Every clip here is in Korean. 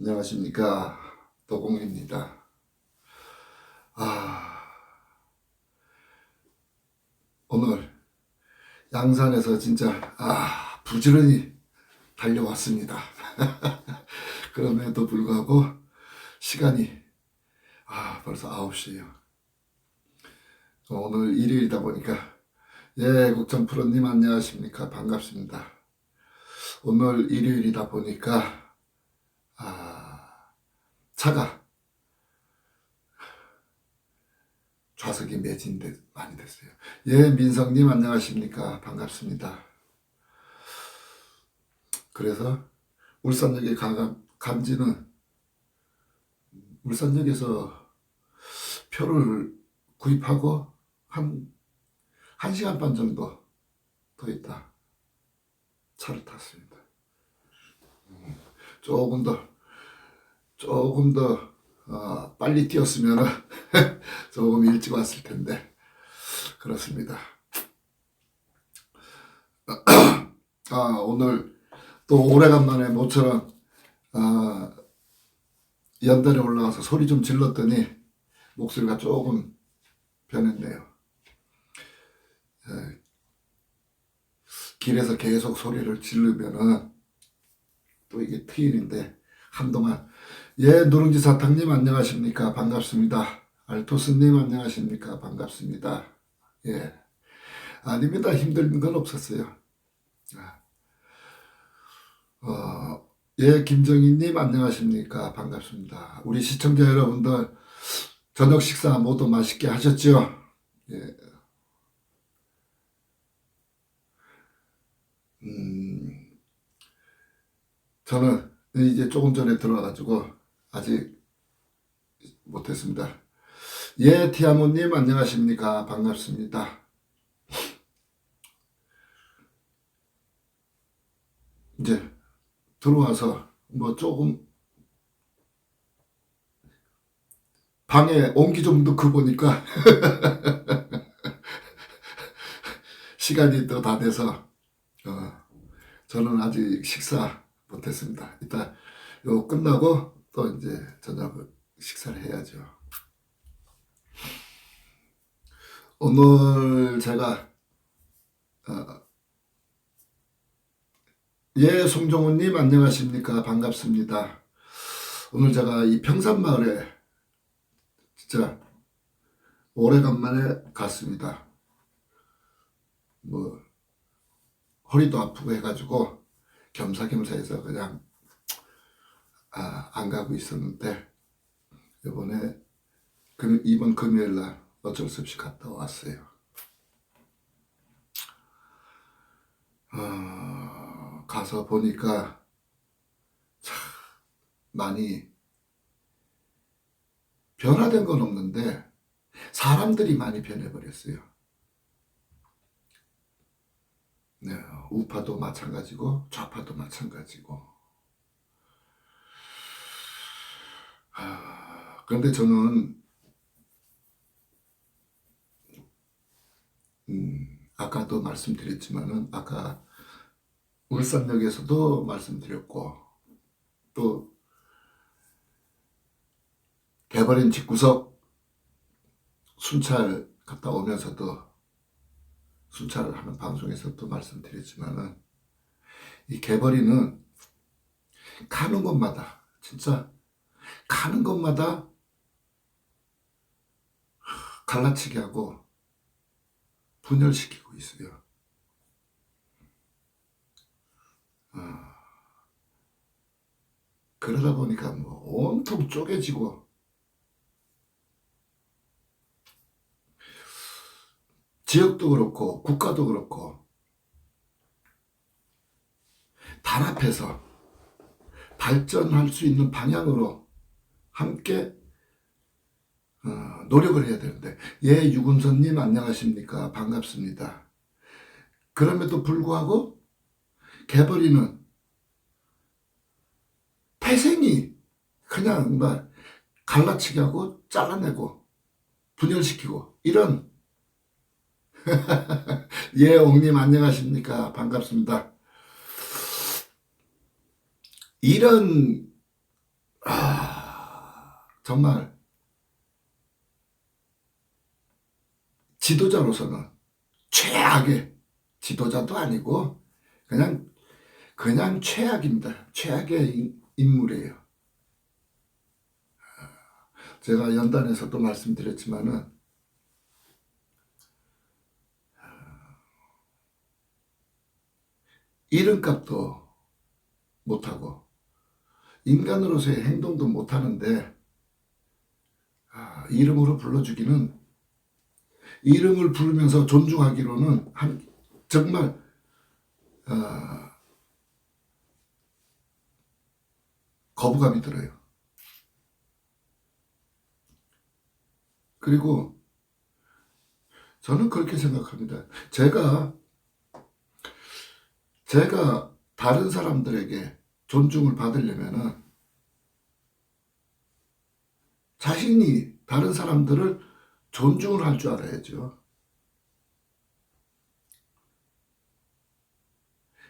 안녕하십니까, 도공입니다. 오늘 양산에서 진짜 부지런히 달려왔습니다. 그럼에도 불구하고 시간이 벌써 9시예요. 오늘 일요일이다 보니까 국장 프로님 안녕하십니까, 반갑습니다. 오늘 일요일이다 보니까 차가 좌석이 매진돼 많이 됐어요. 민성님 안녕하십니까, 반갑습니다. 그래서 울산역에 간지는 울산역에서 표를 구입하고 한 1시간 반 정도 더 있다 차를 탔습니다. 조금 더 빨리 뛰었으면 조금 일찍 왔을 텐데 그렇습니다. 오늘 또 오래간만에 모처럼 연단에 올라가서 소리 좀 질렀더니 목소리가 조금 변했네요. 길에서 계속 소리를 지르면은 또 이게 트일인데 한동안 누룽지 사탕님 안녕하십니까, 반갑습니다. 알토스님 안녕하십니까, 반갑습니다. 아닙니다. 힘든 건 없었어요. 김정희님 안녕하십니까, 반갑습니다. 우리 시청자 여러분들 저녁 식사 모두 맛있게 하셨죠? 저는 이제 조금 전에 들어와가지고 아직 못했습니다. 티아모님 안녕하십니까, 반갑습니다. 이제 들어와서 뭐 조금 방에 온기 좀 넣고 보니까 시간이 또 다 돼서 저는 아직 식사 못했습니다. 이따 요 끝나고 또 이제 저녁 식사를 해야죠. 오늘 제가 송정훈님 안녕하십니까, 반갑습니다. 오늘 제가 이 평산마을에 진짜 오래간만에 갔습니다. 뭐 허리도 아프고 해가지고 겸사겸사해서 그냥 안 가고 있었는데 이번 금요일날 어쩔 수 없이 갔다 왔어요. 가서 보니까 참 많이 변화된 건 없는데 사람들이 많이 변해버렸어요. 우파도 마찬가지고 좌파도 마찬가지고. 그런데 저는 아까도 말씀드렸지만은 아까 울산역에서도 말씀드렸고 또 개발인 집구석 순찰 갔다 오면서도 순찰을 하는 방송에서도 말씀드렸지만은 이 개발인은 가는 곳마다 진짜 가는 곳마다 갈라치기 하고 분열시키고 있어요. 그러다 보니까 뭐 온통 쪼개지고 지역도 그렇고 국가도 그렇고 단합해서 발전할 수 있는 방향으로 함께 노력을 해야 되는데 유군선님 안녕하십니까, 반갑습니다. 그럼에도 불구하고 개벌이는 태생이 그냥 막 갈라치기 하고 잘라내고 분열시키고 이런 옹님 안녕하십니까, 반갑습니다. 이런 정말 지도자로서는 최악의, 지도자도 아니고 그냥 최악입니다. 최악의 인물이에요. 제가 연단에서도 말씀드렸지만은 이름값도 못하고 인간으로서의 행동도 못하는데 이름으로 불러주기는, 이름을 부르면서 존중하기로는 정말 거부감이 들어요. 그리고 저는 그렇게 생각합니다. 제가 다른 사람들에게 존중을 받으려면은 자신이 다른 사람들을 존중을 할 줄 알아야죠.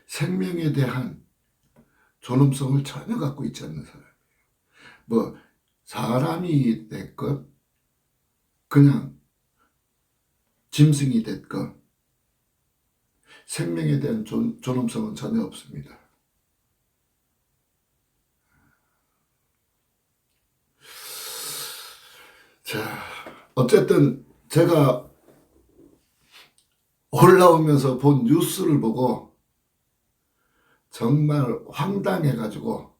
생명에 대한 존엄성을 전혀 갖고 있지 않는 사람이에요. 뭐 사람이 됐건 그냥 짐승이 됐건 생명에 대한 존엄성은 전혀 없습니다. 자, 어쨌든 제가 올라오면서 본 뉴스를 보고 정말 황당해가지고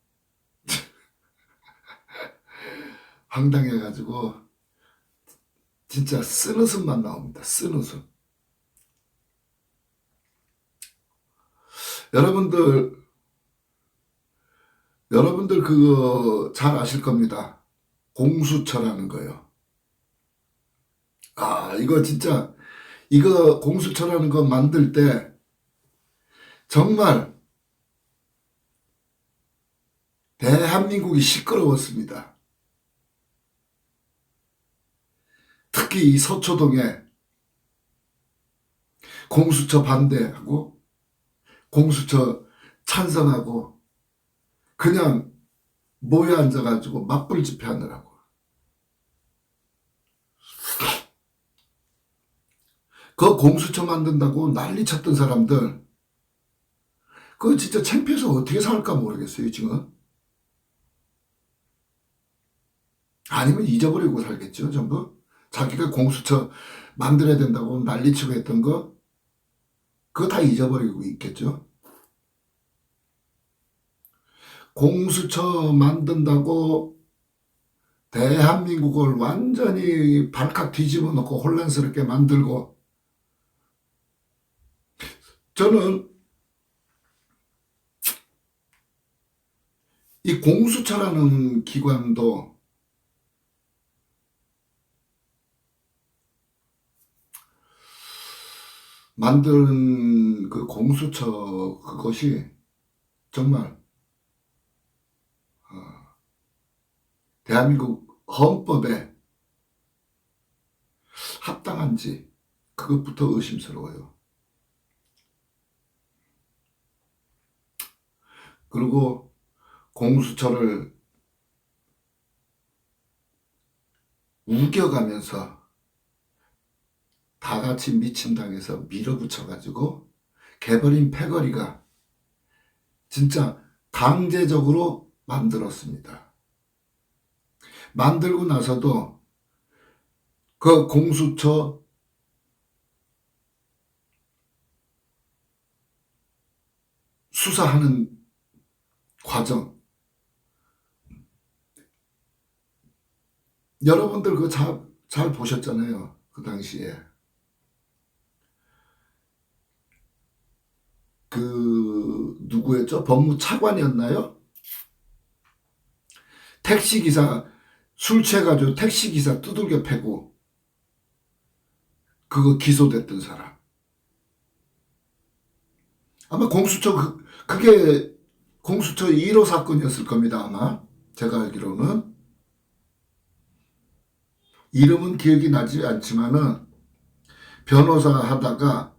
진짜 쓴웃음만 나옵니다. 쓴웃음. 여러분들 그거 잘 아실 겁니다. 공수처라는 거요. 이거 진짜, 이거 공수처라는 거 만들 때 정말 대한민국이 시끄러웠습니다. 특히 이 서초동에 공수처 반대하고 공수처 찬성하고 그냥 모여 앉아가지고 맞불 집회하느라고. 그 공수처 만든다고 난리 쳤던 사람들, 그거 진짜 창피해서 어떻게 살까 모르겠어요, 지금. 아니면 잊어버리고 살겠죠, 전부. 자기가 공수처 만들어야 된다고 난리치고 했던 거, 그거 다 잊어버리고 있겠죠. 공수처 만든다고 대한민국을 완전히 발칵 뒤집어 놓고 혼란스럽게 만들고, 저는 이 공수처라는 기관도 만든 그 공수처 그것이 정말 대한민국 헌법에 합당한지 그것부터 의심스러워요. 그리고 공수처를 우겨가면서 다 같이 미친당해서 밀어붙여가지고 개버린 패거리가 진짜 강제적으로 만들었습니다. 만들고 나서도 그 공수처 수사하는 과정, 여러분들 그거 잘 보셨잖아요. 그 당시에. 누구였죠? 법무차관이었나요? 택시기사, 술 취해가지고 택시기사 두들겨 패고, 그거 기소됐던 사람. 아마 그게 공수처 1호 사건이었을 겁니다, 아마. 제가 알기로는. 이름은 기억이 나지 않지만은, 변호사 하다가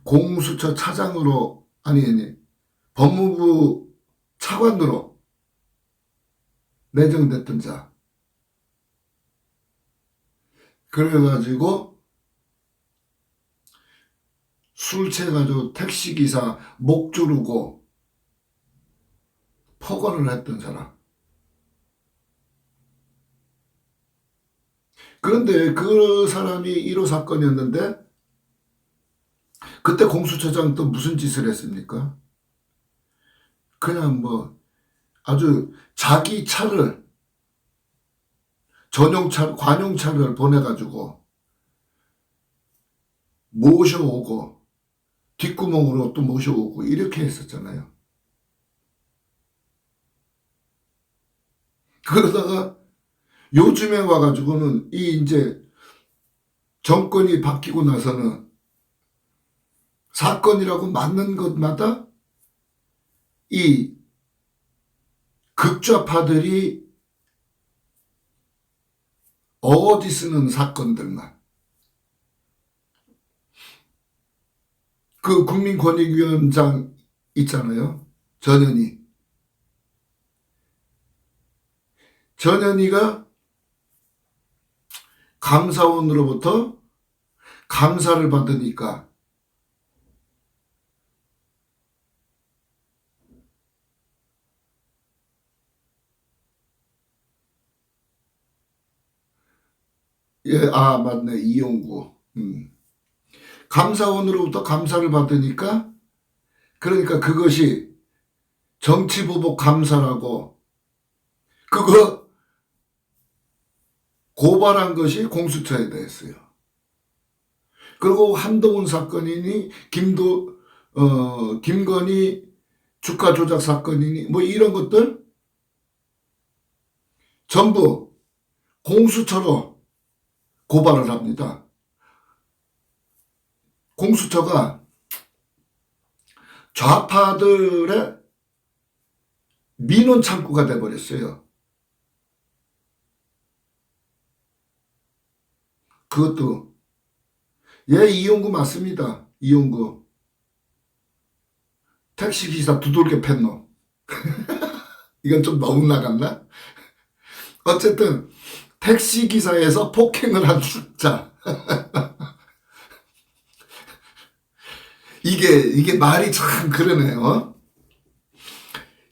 공수처 차장으로, 아니, 법무부 차관으로 내정됐던 자. 그래가지고 술 취해가지고 택시기사 목 조르고 폭언을 했던 사람. 그런데 그 사람이 1호 사건이었는데 그때 공수처장 또 무슨 짓을 했습니까? 그냥 뭐 아주 자기 차를 전용차, 관용차를 보내가지고 모셔오고 뒷구멍으로 또 모셔오고 이렇게 했었잖아요. 그러다가 요즘에 와가지고는 이 이제 정권이 바뀌고 나서는 사건이라고 맞는 것마다 이 극좌파들이 어디 쓰는 사건들만. 그 국민권익위원장 있잖아요. 전현희가 감사원으로부터 감사를 받으니까 예, 아 맞네, 이용구. 감사원으로부터 감사를 받으니까 그러니까 그것이 정치보복 감사라고 그거 고발한 것이 공수처에 대했어요. 그리고 한동훈 사건이니 김건희 주가 조작 사건이니 뭐 이런 것들 전부 공수처로 고발을 합니다. 공수처가 좌파들의 민원 창구가 돼버렸어요. 그것도 예, 이용구 맞습니다. 이용구 택시기사 두들겨 팬 놈. 이건 좀 너무 나갔나? 어쨌든 택시기사에서 폭행을 한 자. 이게 말이 참 그러네요.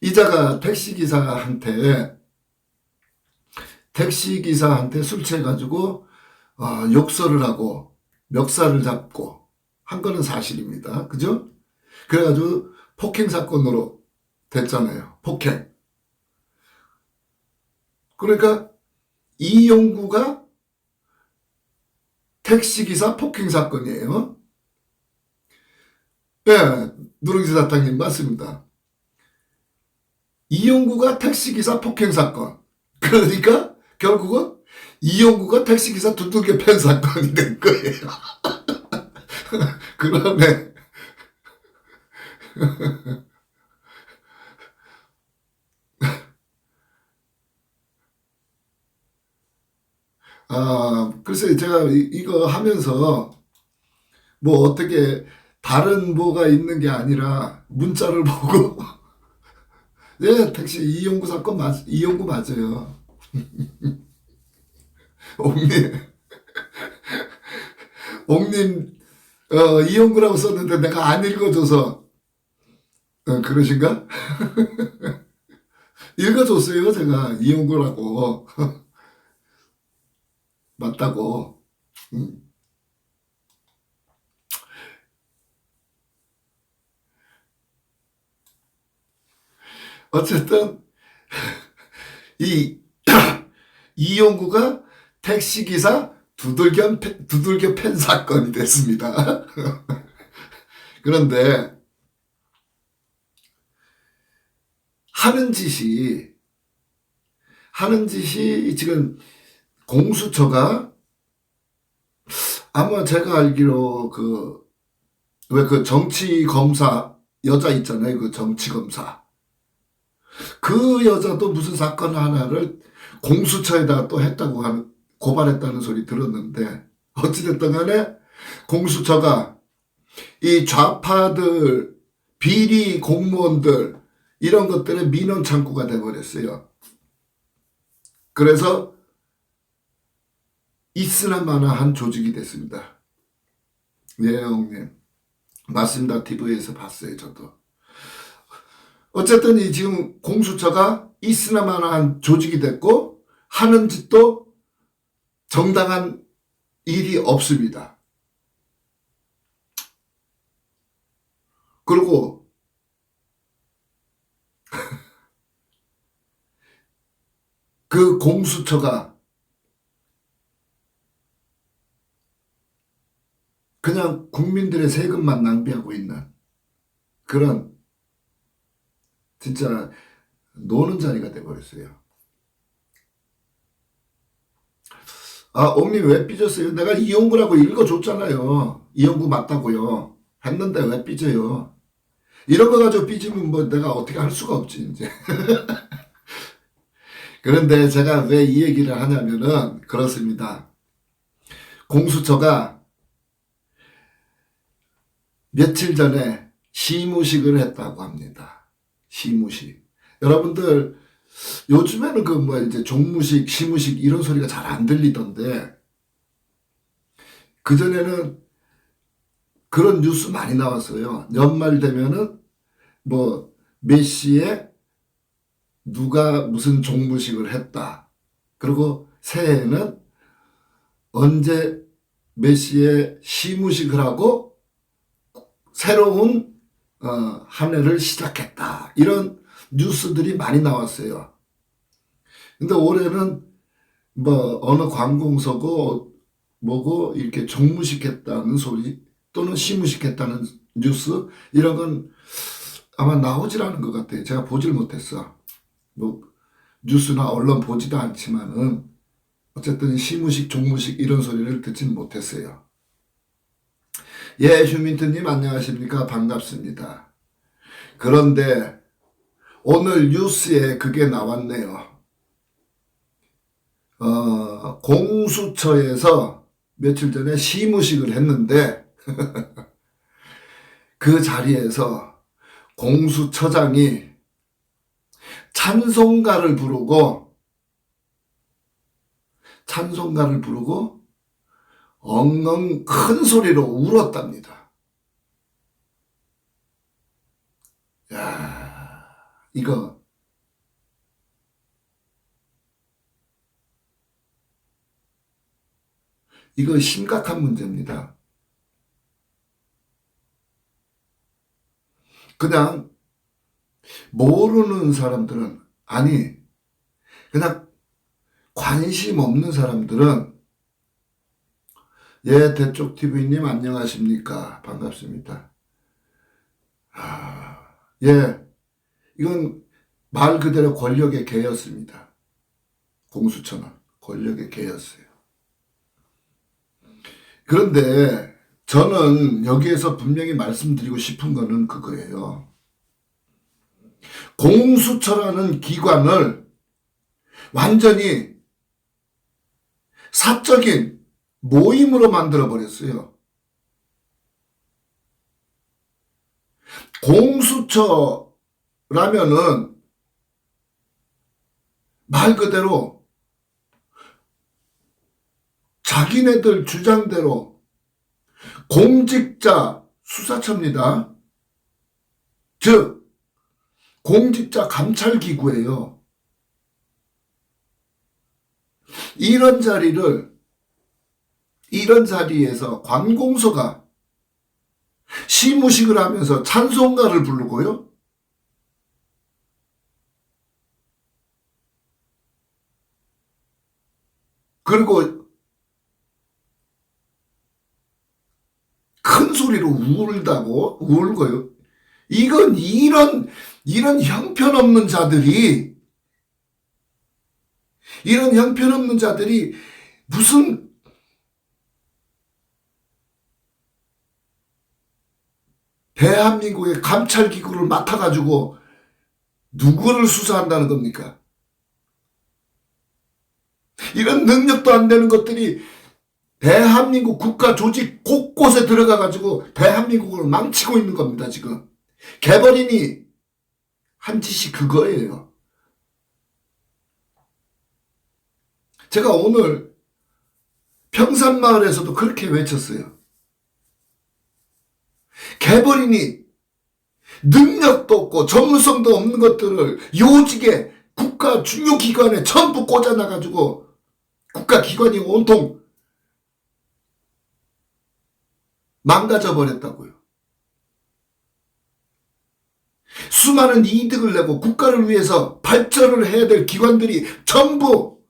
이자가 택시기사한테 술 취해가지고 욕설을 하고 멱살을 잡고 한 거는 사실입니다. 그죠? 그래가지고 폭행 사건으로 됐잖아요. 폭행. 그러니까 이용구가 택시기사 폭행 사건이에요. 네, 누룽지 사탕님 맞습니다. 이용구가 택시기사 폭행 사건. 그러니까 결국은 이용구가 택시기사 두들겨 팬 사건이 된 거예요. 그러네. 글쎄 제가 이거 하면서 뭐 어떻게 다른 뭐가 있는 게 아니라 문자를 보고 예, 택시 이용구 사건 이용구 맞아요. 옥님 이용구라고 썼는데 내가 안 읽어줘서 그러신가? 읽어줬어요 제가 이용구라고. 맞다고. 어쨌든 이 이용구가 택시기사 두들겨 팬 사건이 됐습니다. 그런데 하는 짓이 지금 공수처가 아마 제가 알기로 왜 그 정치 검사 여자 있잖아요. 그 정치 검사. 그 여자도 무슨 사건 하나를 공수처에다가 또 고발했다는 소리 들었는데 어찌됐든 간에 공수처가 이 좌파들, 비리 공무원들 이런 것들의 민원 창구가 돼버렸어요. 그래서 있으나마나한 조직이 됐습니다. 네, 형님. 맞습니다. TV에서 봤어요, 저도. 어쨌든 이 지금 공수처가 있으나마나한 조직이 됐고 하는 짓도 정당한 일이 없습니다. 그리고 그 공수처가 그냥 국민들의 세금만 낭비하고 있는 그런 진짜 노는 자리가 돼버렸어요. 아, 옥님 왜 삐졌어요? 내가 이용구라고 읽어줬잖아요. 이용구 맞다고요. 했는데 왜 삐져요? 이런 거 가지고 삐지면 뭐 내가 어떻게 할 수가 없지, 이제. 그런데 제가 왜 이 얘기를 하냐면은 그렇습니다. 공수처가 며칠 전에 시무식을 했다고 합니다. 시무식. 여러분들 요즘에는 그 뭐 이제 종무식, 시무식 이런 소리가 잘 안 들리던데 그전에는 그런 뉴스 많이 나왔어요. 연말 되면은 뭐 몇 시에 누가 무슨 종무식을 했다. 그리고 새해에는 언제 몇 시에 시무식을 하고 새로운 한 해를 시작했다. 이런 뉴스들이 많이 나왔어요. 근데 올해는 뭐 어느 관공서고 뭐고 이렇게 종무식했다는 소리 또는 시무식했다는 뉴스 이런 건 아마 나오질 않은 것 같아요. 제가 보질 못했어. 뭐 뉴스나 언론 보지도 않지만은 어쨌든 시무식, 종무식 이런 소리를 듣지는 못했어요. 예, 휴민트님 안녕하십니까? 반갑습니다. 그런데 오늘 뉴스에 그게 나왔네요. 공수처에서 며칠 전에 시무식을 했는데 그 자리에서 공수처장이 찬송가를 부르고 엉엉 큰 소리로 울었답니다. 야, 이거 심각한 문제입니다. 그냥 모르는 사람들은 아니 그냥 관심 없는 사람들은 예, 대쪽TV님 안녕하십니까? 반갑습니다. 예, 이건 말 그대로 권력의 개였습니다. 공수처는 권력의 개였어요. 그런데 저는 여기에서 분명히 말씀드리고 싶은 거는 그거예요. 공수처라는 기관을 완전히 사적인 모임으로 만들어버렸어요. 공수처라면은 말 그대로 자기네들 주장대로 공직자 수사처입니다. 즉 공직자 감찰기구예요. 이런 자리에서 관공서가 시무식을 하면서 찬송가를 부르고요. 그리고 큰 소리로 울고요. 이런 형편없는 자들이 무슨 대한민국의 감찰기구를 맡아가지고 누구를 수사한다는 겁니까? 이런 능력도 안 되는 것들이 대한민국 국가 조직 곳곳에 들어가가지고 대한민국을 망치고 있는 겁니다, 지금. 개벌인이 한 짓이 그거예요. 제가 오늘 평산마을에서도 그렇게 외쳤어요. 개벌이니 능력도 없고 전문성도 없는 것들을 요직에 국가 중요 기관에 전부 꽂아놔가지고 국가기관이 온통 망가져 버렸다고요. 수많은 이득을 내고 국가를 위해서 발전을 해야 될 기관들이 전부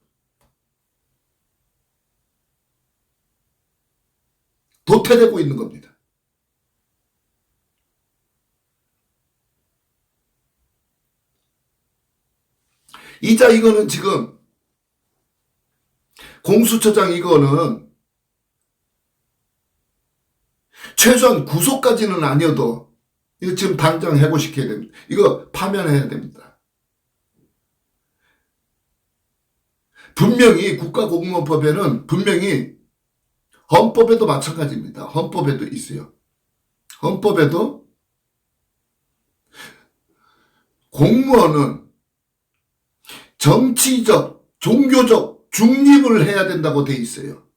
도태되고 있는 겁니다. 이자 이거는 지금 공수처장 이거는 최소한 구속까지는 아니어도 이거 지금 당장 해고시켜야 됩니다. 이거 파면해야 됩니다. 분명히 국가공무원법에는 분명히 헌법에도 마찬가지입니다. 헌법에도 있어요. 헌법에도 공무원은 정치적, 종교적 중립을 해야 된다고 돼 있어요.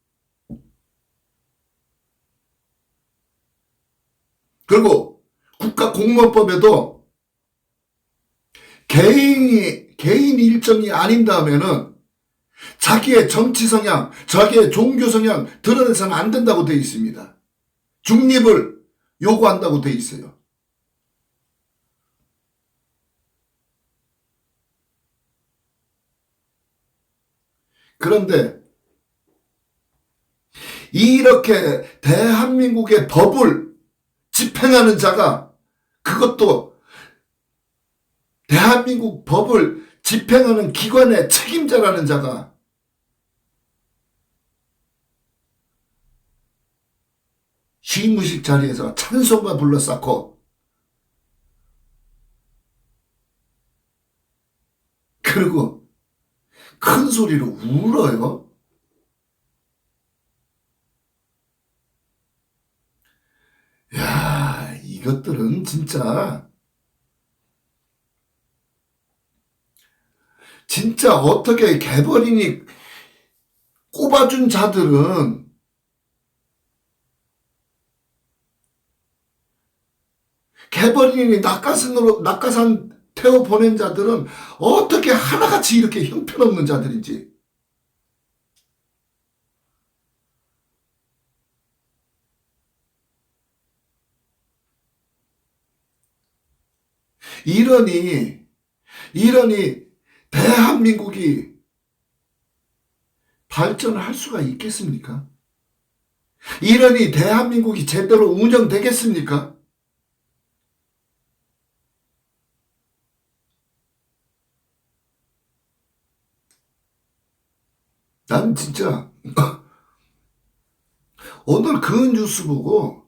그리고 국가공무원법에도 개인 일정이 아닌 다음에는 자기의 정치 성향, 자기의 종교 성향 드러내서는 안 된다고 돼 있습니다. 중립을 요구한다고 돼 있어요. 그런데 이렇게 대한민국의 법을 집행하는 자가, 그것도 대한민국 법을 집행하는 기관의 책임자라는 자가 시무식 자리에서 찬송가 불러 쌓고 그리고 큰 소리로 울어요. 야, 이것들은 진짜 어떻게 개벌이니 꼽아준 자들은 개벌이니 낙하산 태워 보낸 자들은 어떻게 하나같이 이렇게 형편없는 자들인지. 이러니 대한민국이 발전을 할 수가 있겠습니까? 이러니 대한민국이 제대로 운영되겠습니까? 난 진짜 오늘 그 뉴스 보고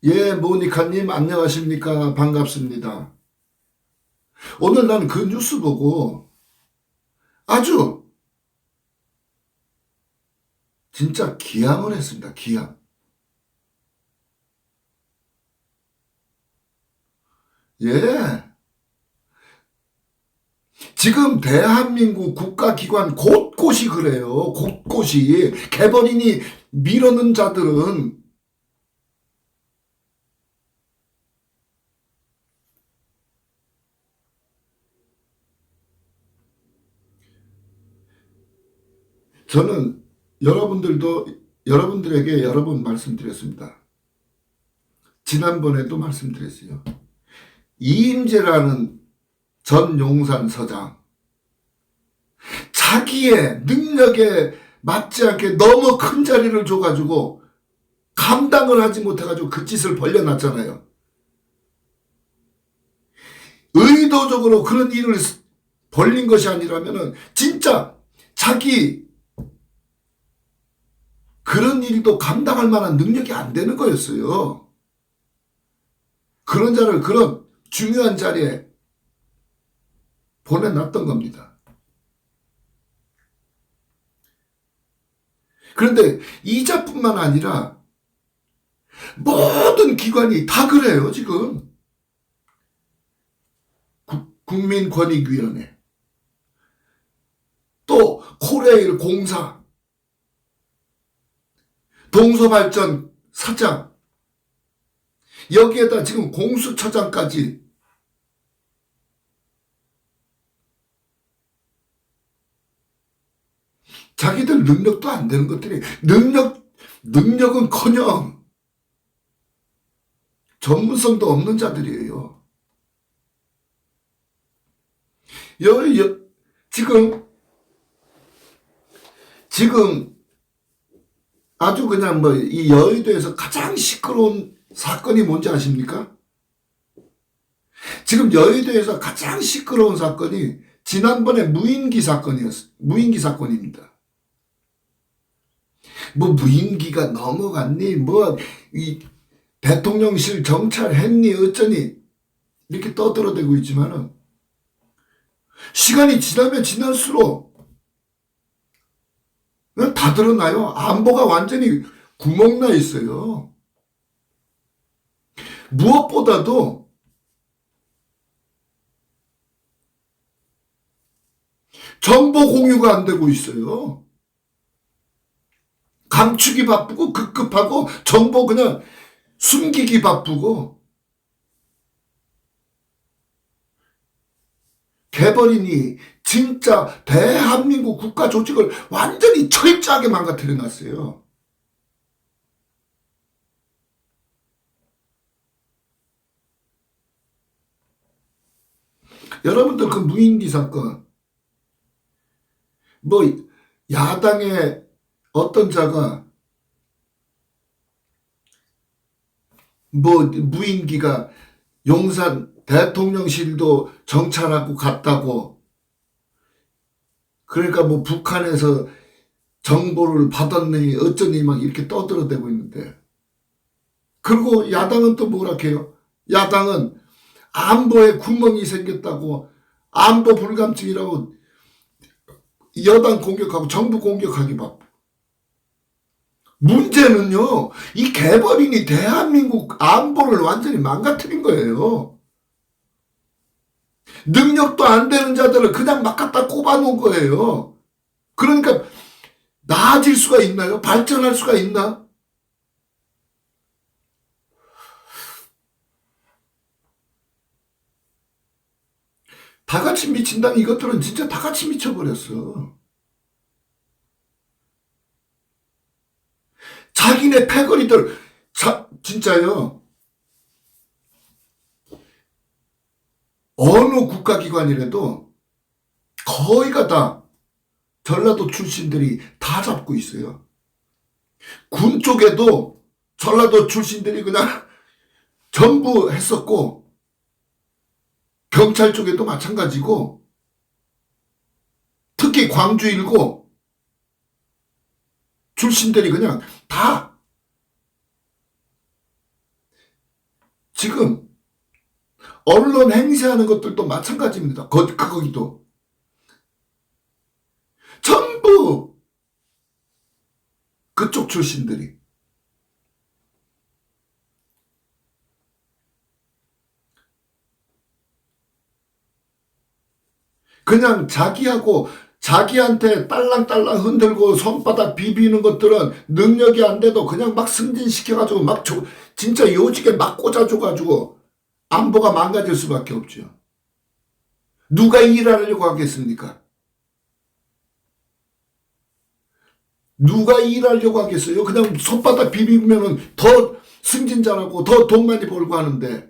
예, 모니카님 안녕하십니까? 반갑습니다. 오늘 난 그 뉴스 보고 아주 진짜 기함을 했습니다. 기함. 예. 지금 대한민국 국가기관 곳곳이 그래요. 곳곳이. 개벌이니 밀어넣은 자들은 저는 여러분들에게 여러 번 말씀드렸습니다. 지난번에도 말씀드렸어요. 이임재라는 전 용산 서장, 자기의 능력에 맞지 않게 너무 큰 자리를 줘가지고 감당을 하지 못해가지고 그 짓을 벌려놨잖아요. 의도적으로 그런 일을 벌린 것이 아니라면은 진짜 자기 그런 일도 감당할 만한 능력이 안 되는 거였어요. 그런 자를 그런 중요한 자리에 보내놨던 겁니다. 그런데 이자뿐만 아니라 모든 기관이 다 그래요, 지금. 국민권익위원회, 또 코레일 공사, 동서발전 사장, 여기에다 지금 공수처장까지 자기들 능력도 안 되는 것들이 능력은커녕 전문성도 없는 자들이에요. 지금 아주 그냥 뭐 이 여의도에서 가장 시끄러운 사건이 뭔지 아십니까? 지금 여의도에서 가장 시끄러운 사건이 지난번에 무인기 사건입니다. 뭐 무인기가 넘어갔니? 뭐 이 대통령실 정찰했니? 어쩌니? 이렇게 떠들어대고 있지만은 시간이 지나면 지날수록 다 드러나요. 안보가 완전히 구멍나 있어요. 무엇보다도 정보 공유가 안 되고 있어요. 감추기 바쁘고 급급하고 정보 그냥 숨기기 바쁘고 개벌이니 진짜 대한민국 국가 조직을 완전히 철저하게 망가뜨려 놨어요. 여러분들 그 무인기 사건 뭐 야당의 어떤 자가 뭐 무인기가 용산 대통령실도 정찰하고 갔다고 그러니까 뭐 북한에서 정보를 받았느니 어쩌니 막 이렇게 떠들어대고 있는데 그리고 야당은 또 뭐라 해요? 야당은 안보에 구멍이 생겼다고 안보 불감증이라고 여당 공격하고 정부 공격하기 바빠. 문제는요, 이 개벌인이 대한민국 안보를 완전히 망가뜨린 거예요. 능력도 안 되는 자들을 그냥 막 갖다 꼽아놓은 거예요. 그러니까 나아질 수가 있나요? 발전할 수가 있나? 다 같이 미친다면 이것들은 진짜 다 같이 미쳐버렸어. 자기네 패거리들 진짜요. 어느 국가기관이라도 거의가 다 전라도 출신들이 다 잡고 있어요. 군 쪽에도 전라도 출신들이 그냥 전부 했었고 경찰 쪽에도 마찬가지고 특히 광주 일고 출신들이 그냥 다 지금 언론 행세하는 것들도 마찬가지입니다. 거기도 전부 그쪽 출신들이 그냥 자기한테 딸랑딸랑 흔들고 손바닥 비비는 것들은 능력이 안 돼도 그냥 막 승진시켜가지고 막 진짜 요직에 막 꽂아줘가지고 안보가 망가질 수밖에 없죠. 누가 일하려고 하겠습니까? 누가 일하려고 하겠어요? 그냥 손바닥 비비면은 더 승진자라고 더 돈 많이 벌고 하는데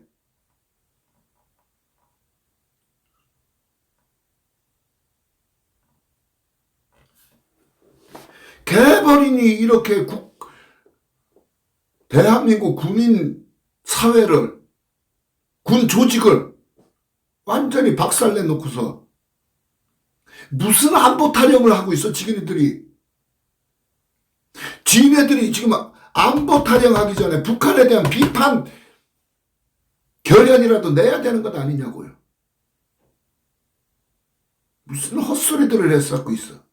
개벌인이 이렇게 대한민국 군인 사회를 군 조직을 완전히 박살내 놓고서 무슨 안보 타령을 하고 있어 지네들이. 지네들이 지금 안보 타령하기 전에 북한에 대한 비판 결연이라도 내야 되는 것 아니냐고요. 무슨 헛소리들을 했었고 있어.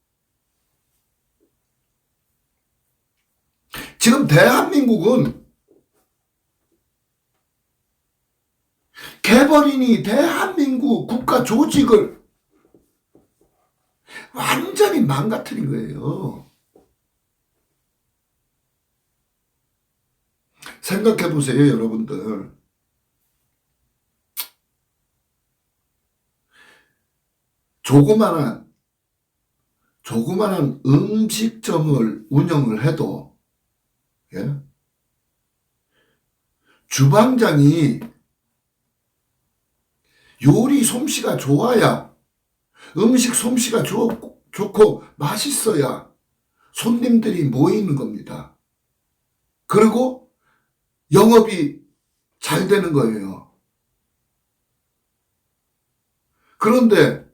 지금 대한민국은 개벌인이 대한민국 국가 조직을 완전히 망가뜨린 거예요. 생각해 보세요, 여러분들. 조그마한 음식점을 운영을 해도, 예? 주방장이 요리 솜씨가 좋아야, 음식 솜씨가 좋고 맛있어야 손님들이 모이는 겁니다. 그리고 영업이 잘 되는 거예요. 그런데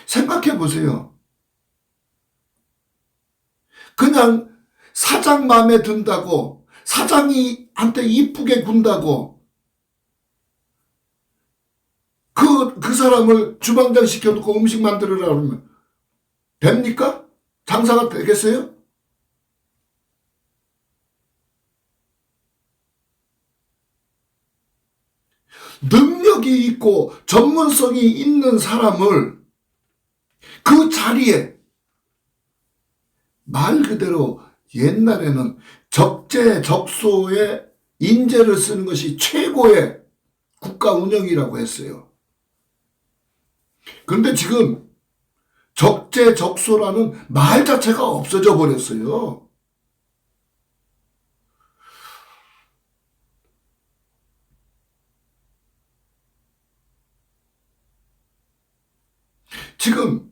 생각해 보세요. 그냥 사장 마음에 든다고, 사장이 한테 이쁘게 군다고 그 사람을 주방장 시켜놓고 음식 만들으라 그러면 됩니까? 장사가 되겠어요? 능력이 있고 전문성이 있는 사람을 그 자리에, 말 그대로 옛날에는 적재적소에 인재를 쓰는 것이 최고의 국가 운영이라고 했어요. 그런데 지금 적재적소라는 말 자체가 없어져 버렸어요. 지금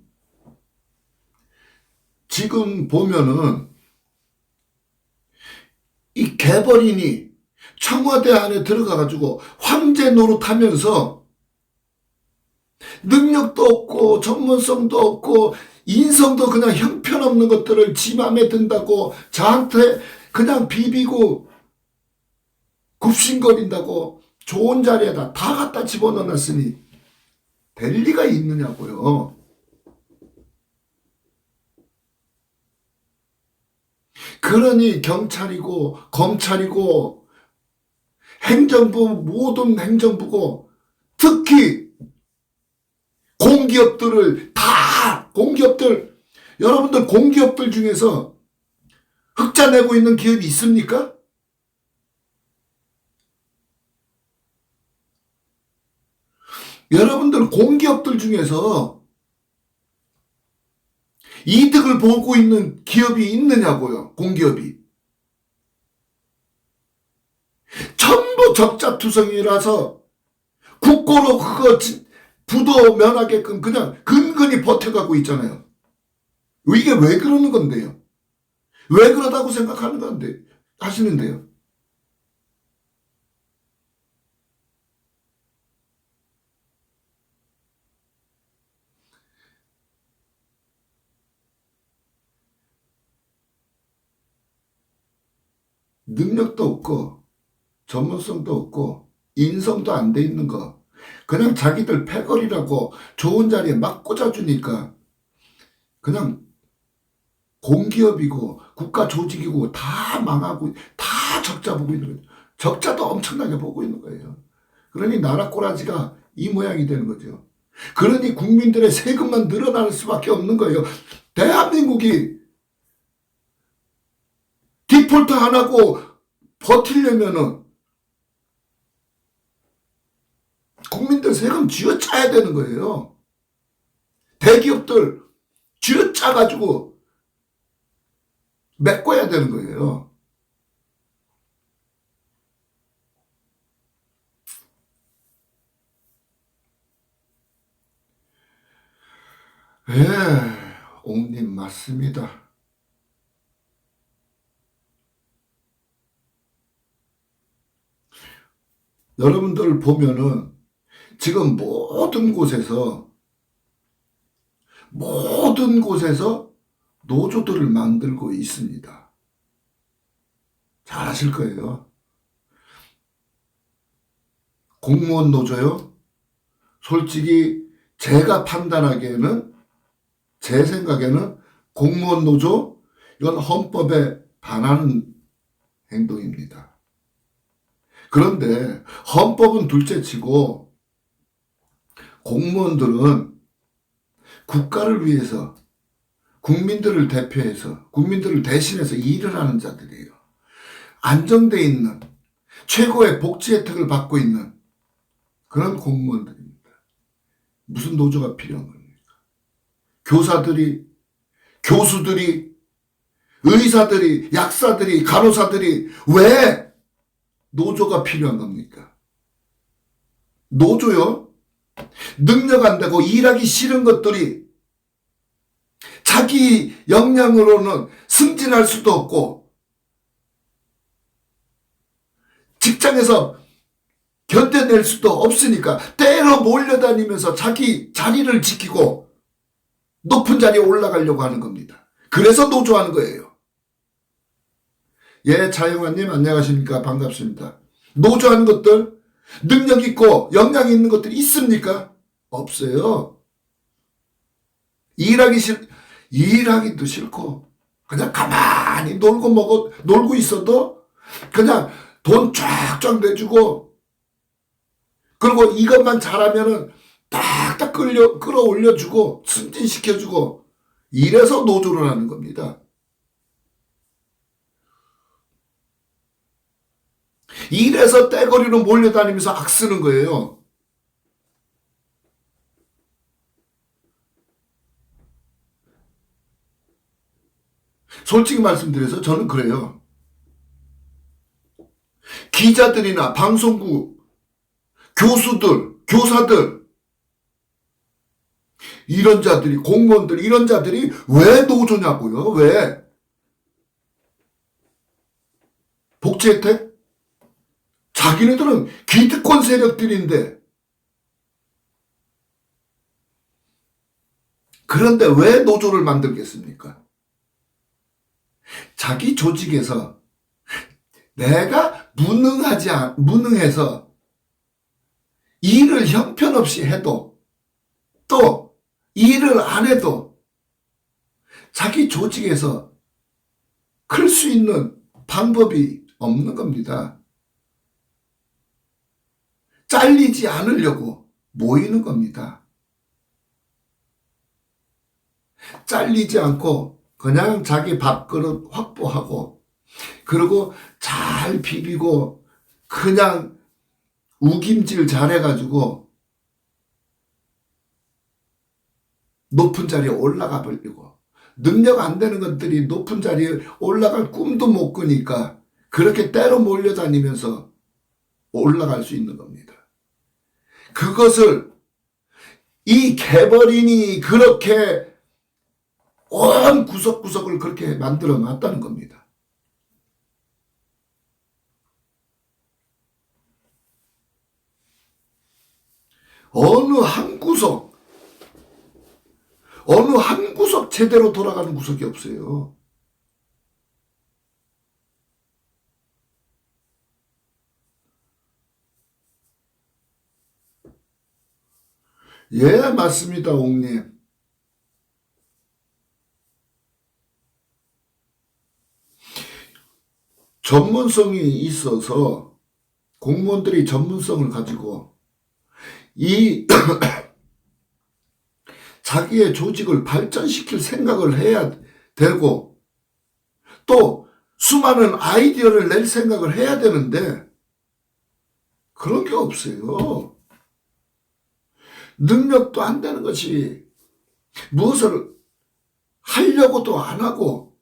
보면은 이 개벌인이 청와대 안에 들어가가지고 황제 노릇하면서 능력도 없고 전문성도 없고 인성도 그냥 형편없는 것들을 지 맘에 든다고 저한테 그냥 비비고 굽신거린다고 좋은 자리에다 다 갖다 집어넣어놨으니 될 리가 있느냐고요. 그러니 경찰이고 검찰이고 행정부, 모든 행정부고 특히 여러분들 공기업들 중에서 흑자 내고 있는 기업이 있습니까? 여러분들 공기업들 중에서 이득을 보고 있는 기업이 있느냐고요, 공기업이. 전부 적자투성이라서 국고로 그거 부도 면하게끔 그냥 근근히 버텨가고 있잖아요. 이게 왜 그러는 건데요? 왜 그러다고 생각하는 건데, 하시는데요? 능력도 없고 전문성도 없고 인성도 안 돼 있는 거, 그냥 자기들 패거리라고 좋은 자리에 막 꽂아주니까 그냥 공기업이고 국가 조직이고 다 망하고 다 적자 보고 있는 거죠. 적자도 엄청나게 보고 있는 거예요. 그러니 나라 꼬라지가 이 모양이 되는 거죠. 그러니 국민들의 세금만 늘어날 수밖에 없는 거예요. 대한민국이 디폴트 안 하고 버티려면은 국민들 세금 쥐어짜야 되는 거예요. 대기업들 쥐어짜가지고 메꿔야 되는 거예요. 옹님 맞습니다. 여러분들 보면은 지금 모든 곳에서 노조들을 만들고 있습니다. 잘 아실 거예요. 공무원 노조요? 솔직히 제가 판단하기에는, 제 생각에는 공무원 노조, 이건 헌법에 반하는 행동입니다. 그런데 헌법은 둘째치고 공무원들은 국가를 위해서 국민들을 대표해서 국민들을 대신해서 일을 하는 자들이에요. 안정돼 있는 최고의 복지 혜택을 받고 있는 그런 공무원들입니다. 무슨 노조가 필요한 겁니까? 교사들이, 교수들이, 의사들이, 약사들이, 간호사들이 왜 노조가 필요한 겁니까? 노조요? 능력 안 되고 일하기 싫은 것들이 자기 역량으로는 승진할 수도 없고 직장에서 견뎌낼 수도 없으니까 때로 몰려다니면서 자기 자리를 지키고 높은 자리에 올라가려고 하는 겁니다. 그래서 노조하는 거예요. 예, 차영환님 안녕하십니까? 반갑습니다. 노조하는 것들 능력 있고 역량 있는 것들이 있습니까? 없어요. 일하기도 싫고 그냥 가만히 놀고 있어도 그냥 돈 쫙쫙 내주고 그리고 이것만 잘하면은 딱딱 끌어올려주고 승진시켜주고 이래서 노조를 하는 겁니다. 이래서 떼거리로 몰려다니면서 악쓰는 거예요. 솔직히 말씀드려서 저는 그래요. 기자들이나 방송국, 교수들, 교사들 이런 자들이 공무원들 이런 자들이 왜 노조냐고요? 왜? 복지 혜택? 자기네들은 기득권 세력들인데 그런데 왜 노조를 만들겠습니까? 자기 조직에서 내가 무능해서 일을 형편없이 해도 또 일을 안 해도 자기 조직에서 클 수 있는 방법이 없는 겁니다. 잘리지 않으려고 모이는 겁니다. 잘리지 않고 그냥 자기 밥그릇 확보하고 그리고 잘 비비고 그냥 우김질 잘해가지고 높은 자리에 올라가 버리고 능력 안 되는 것들이 높은 자리에 올라갈 꿈도 못 꾸니까 그렇게 때로 몰려다니면서 올라갈 수 있는 겁니다. 그것을 이 개벌인이 그렇게 온 구석구석을 그렇게 만들어 놨다는 겁니다. 어느 한 구석 제대로 돌아가는 구석이 없어요. 예, 맞습니다, 옥님. 전문성이 있어서 공무원들이 전문성을 가지고 이 자기의 조직을 발전시킬 생각을 해야 되고 또 수많은 아이디어를 낼 생각을 해야 되는데 그런 게 없어요. 능력도 안 되는 것이 무엇을 하려고도 안 하고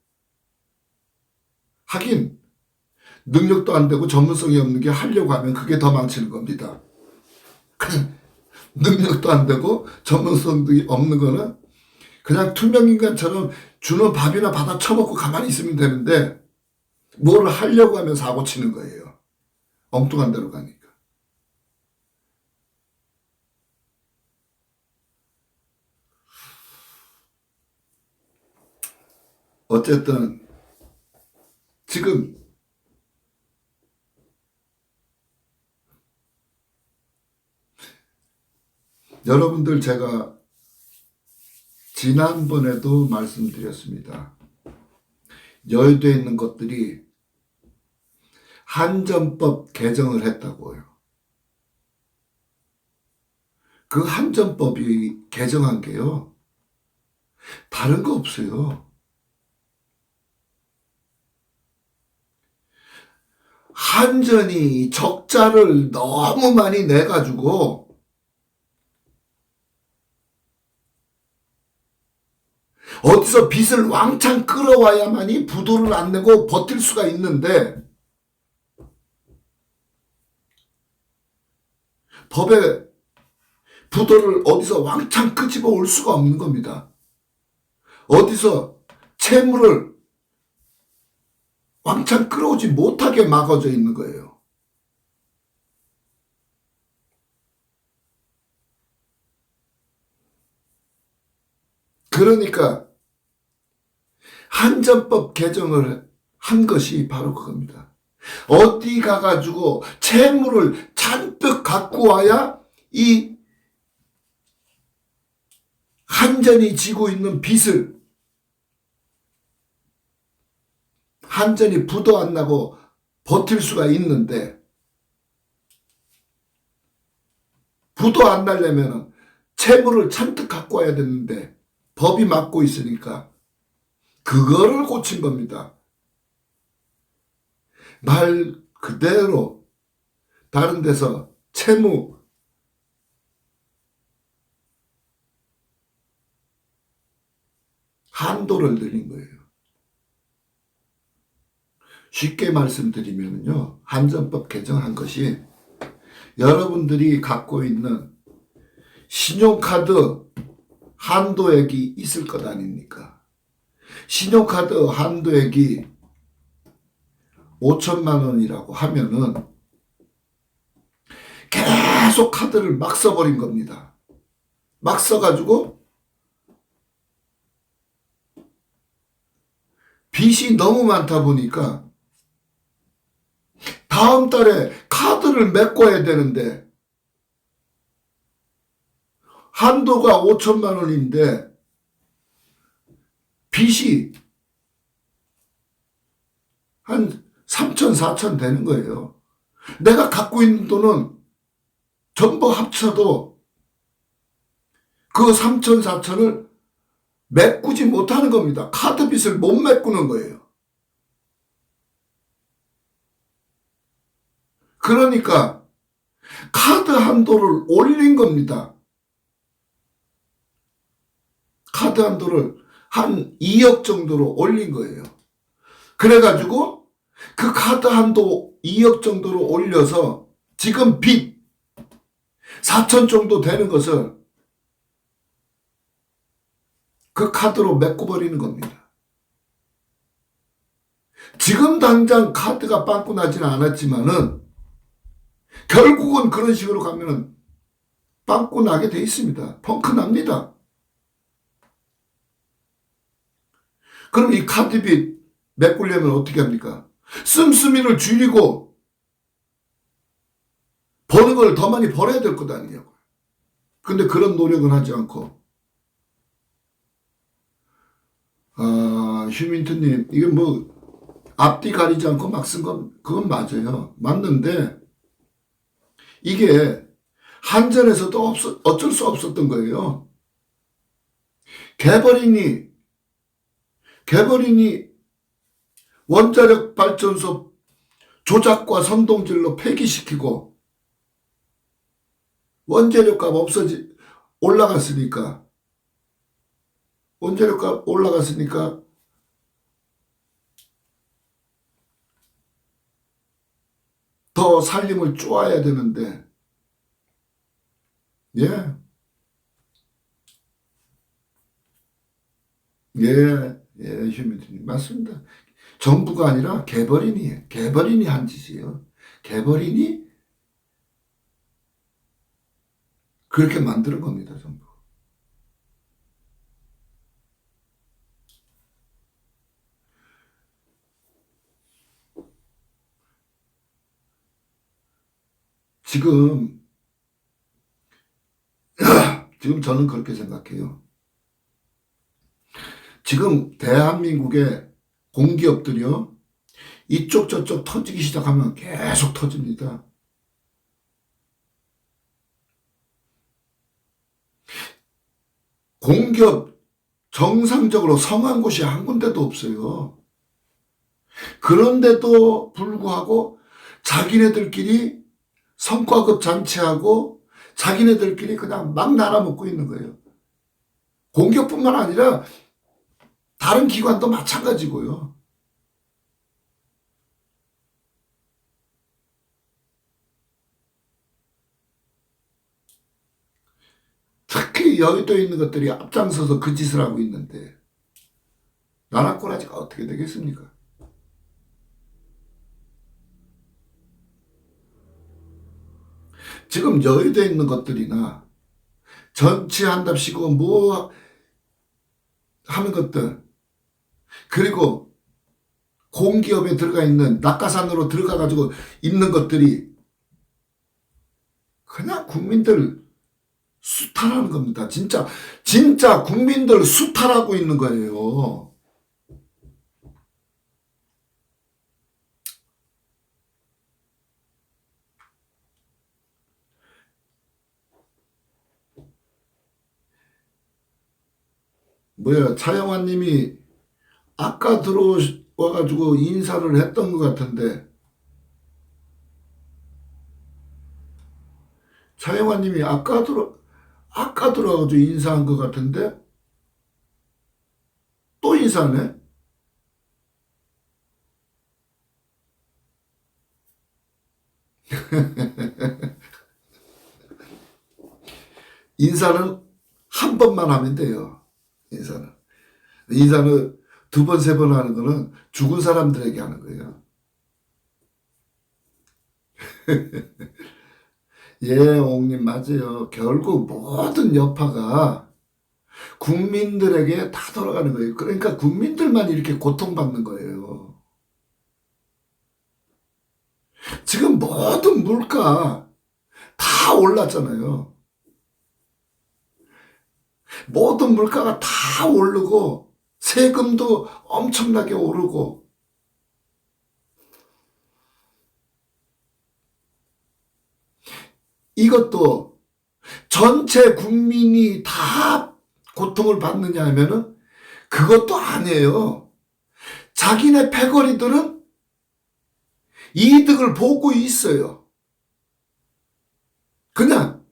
하긴 능력도 안 되고 전문성이 없는 게 하려고 하면 그게 더 망치는 겁니다. 능력도 안 되고 전문성도 없는 거는 그냥 투명인간처럼 주는 밥이나 받아 처먹고 가만히 있으면 되는데 뭘 하려고 하면 사고 치는 거예요. 엉뚱한 데로 가니까. 어쨌든 지금 여러분들 제가 지난번에도 말씀드렸습니다. 여의도에 있는 것들이 한전법 개정을 했다고요. 그 한전법이 개정한 게요, 다른 거 없어요. 한전이 적자를 너무 많이 내가지고 어디서 빚을 왕창 끌어와야만이 부도를 안 내고 버틸 수가 있는데, 법에 부도를 어디서 왕창 끄집어 올 수가 없는 겁니다. 어디서 채무를 왕창 끌어오지 못하게 막아져 있는 거예요. 그러니까 한전법 개정을 한 것이 바로 그겁니다. 어디 가가지고 채무를 잔뜩 갖고 와야 이 한전이 지고 있는 빚을, 한전이 부도 안 나고 버틸 수가 있는데, 부도 안 나려면 채무를 잔뜩 갖고 와야 되는데 법이 막고 있으니까 그거를 고친 겁니다. 말 그대로 다른 데서 채무 한도를 늘린 거예요. 쉽게 말씀드리면요, 한전법 개정한 것이 여러분들이 갖고 있는 신용카드 한도액이 있을 것 아닙니까? 신용카드 한도액이 5천만 원이라고 하면은 계속 카드를 막 써버린 겁니다. 막 써가지고 빚이 너무 많다 보니까 다음 달에 카드를 메꿔야 되는데 한도가 5천만 원인데 빚이 한 3천, 4천 되는 거예요. 내가 갖고 있는 돈은 전부 합쳐도 그 3천, 4천을 메꾸지 못하는 겁니다. 카드 빚을 못 메꾸는 거예요. 그러니까 카드 한도를 올린 겁니다. 카드 한도를 한 2억 정도로 올린 거예요. 그래가지고 그 카드 한도 2억 정도로 올려서 지금 빚 4천 정도 되는 것을 그 카드로 메꿔버리는 겁니다. 지금 당장 카드가 빵꾸 나지는 않았지만은 결국은 그런 식으로 가면은 빵꾸 나게 돼 있습니다. 펑크 납니다. 그럼 이 카드빚 메꾸려면 어떻게 합니까? 씀씀이를 줄이고 버는 걸 더 많이 벌어야 될 것 아니냐고요. 근데 그런 노력은 하지 않고, 휴민트님, 이게 뭐 앞뒤 가리지 않고 막 쓴 건 그건 맞아요. 맞는데 이게 한전에서도 어쩔 수 없었던 거예요. 개발인이 원자력 발전소 조작과 선동질로 폐기시키고 원자력값 올라갔으니까 더 살림을 쪼아야 되는데, 예, 휴민트님 맞습니다. 정부가 아니라 개발인이 한 짓이에요. 개발인이 그렇게 만드는 겁니다, 정부. 지금 저는 그렇게 생각해요. 지금 대한민국의 공기업들이요, 이쪽 저쪽 터지기 시작하면 계속 터집니다. 공기업 정상적으로 성한 곳이 한 군데도 없어요. 그런데도 불구하고 자기네들끼리 성과급 잔치하고 자기네들끼리 그냥 막 날아먹고 있는 거예요. 공기업뿐만 아니라 다른 기관도 마찬가지고요. 특히 여의도에 있는 것들이 앞장서서 그 짓을 하고 있는데 나라 꼬라지가 어떻게 되겠습니까? 지금 여의도에 있는 것들이나 전치한답시고 뭐 하는 것들, 그리고 공기업에 들어가 있는 낙하산으로 들어가 가지고 있는 것들이 그냥 국민들 수탈하는 겁니다. 진짜 국민들 수탈하고 있는 거예요. 차영환 님이 아까 들어와가지고 인사를 했던 것 같은데, 차영환 님이 아까 들어와가지고 인사한 것 같은데, 또 인사하네? 인사는 한 번만 하면 돼요. 인사는 두 번, 세 번 하는 거는 죽은 사람들에게 하는 거예요. 예, 옥님 맞아요. 결국 모든 여파가 국민들에게 다 돌아가는 거예요. 그러니까 국민들만 이렇게 고통받는 거예요. 지금 모든 물가 다 올랐잖아요. 모든 물가가 다 오르고 세금도 엄청나게 오르고, 이것도 전체 국민이 다 고통을 받느냐 하면은 그것도 아니에요. 자기네 패거리들은 이득을 보고 있어요. 그냥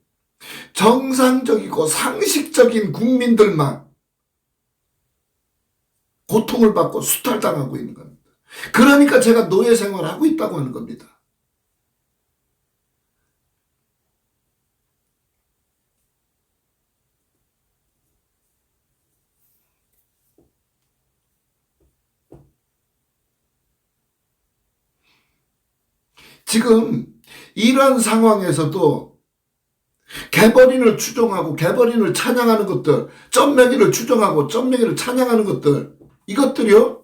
정상적이고 상식적인 국민들만 고통을 받고 수탈당하고 있는 겁니다. 그러니까 제가 노예 생활을 하고 있다고 하는 겁니다. 지금 이런 상황에서도 개벌인을 추종하고 개벌인을 찬양하는 것들, 점맹이를 추종하고 점맹이를 찬양하는 것들, 이것들이요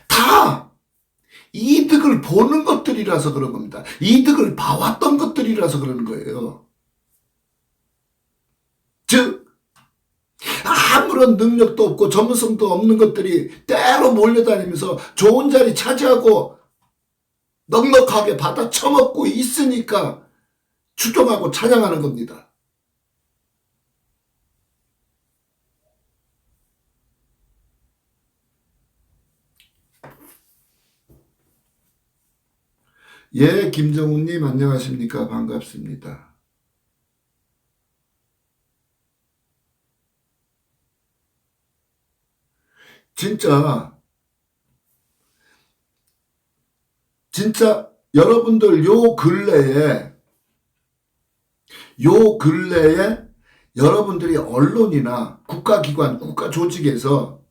다 이득을 보는 것들이라서 그런 겁니다. 이득을 봐왔던 것들이라서 그러는 거예요. 즉 아무런 능력도 없고 전문성도 없는 것들이 때로 몰려다니면서 좋은 자리 차지하고 넉넉하게 받아 처먹고 있으니까 추종하고 찬양하는 겁니다. 예, 김정훈님 안녕하십니까? 반갑습니다. 진짜 여러분들 요 근래에 여러분들이 언론이나 국가기관, 국가조직에서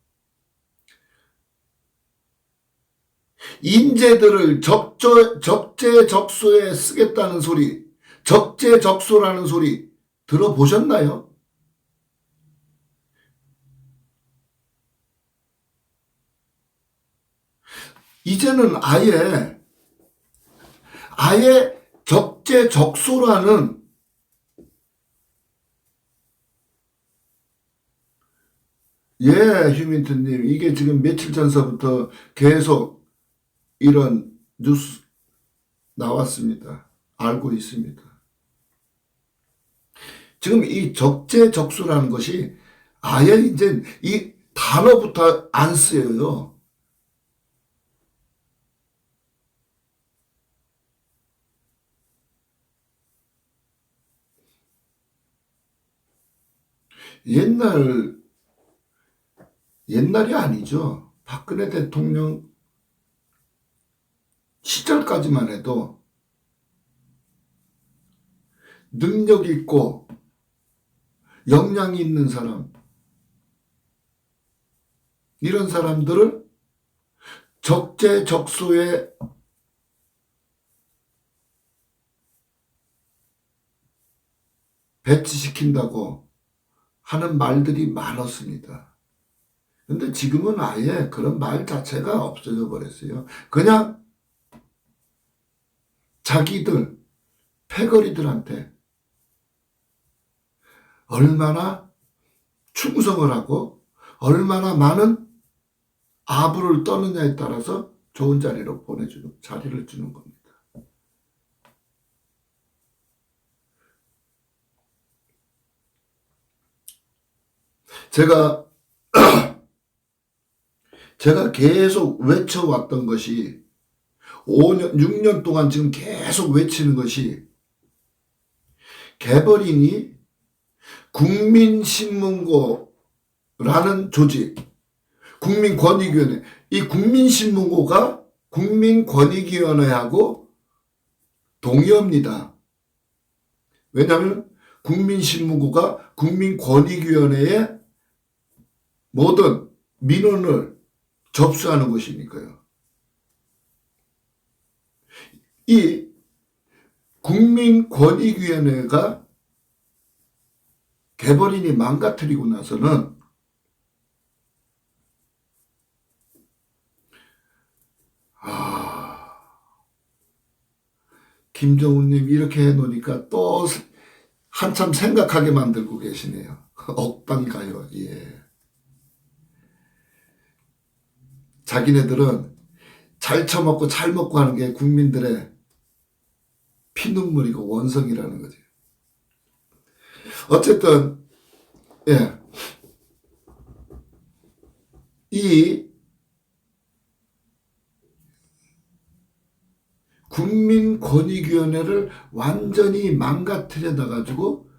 인재들을 적재적소에 쓰겠다는 소리, 적재적소라는 소리 들어보셨나요? 이제는 아예 적재적소라는 예, 휴민트님, 이게 지금 며칠 전서부터 계속 이런 뉴스 나왔습니다. 알고 있습니다. 지금 이 적재적소라는 것이 아예 이제 이 단어부터 안 쓰여요. 옛날, 옛날이 아니죠. 박근혜 대통령 시절까지만 해도 능력 있고 역량이 있는 사람, 이런 사람들을 적재적소에 배치시킨다고 하는 말들이 많았습니다. 근데 지금은 아예 그런 말 자체가 없어져 버렸어요. 그냥 자기들, 패거리들한테 얼마나 충성을 하고 얼마나 많은 아부를 떠느냐에 따라서 좋은 자리로 보내주는, 자리를 주는 겁니다. 제가 계속 외쳐왔던 것이 5년, 6년 동안 지금 계속 외치는 것이 개벌인이 국민신문고라는 조직, 국민권익위원회, 이 국민신문고가 국민권익위원회하고 동의합니다. 왜냐하면 국민신문고가 국민권익위원회에 모든 민원을 접수하는 것이니까요. 이 국민권익위원회가 개벌인이 망가뜨리고 나서는 김정은님 이렇게 해놓으니까 또 한참 생각하게 만들고 계시네요. 억방가요. 예. 자기네들은 잘 처먹고 잘 먹고 하는 게 국민들의 피눈물이고 원성이라는 거죠. 어쨌든 예, 이 국민권익위원회를 완전히 망가뜨려 놔가지고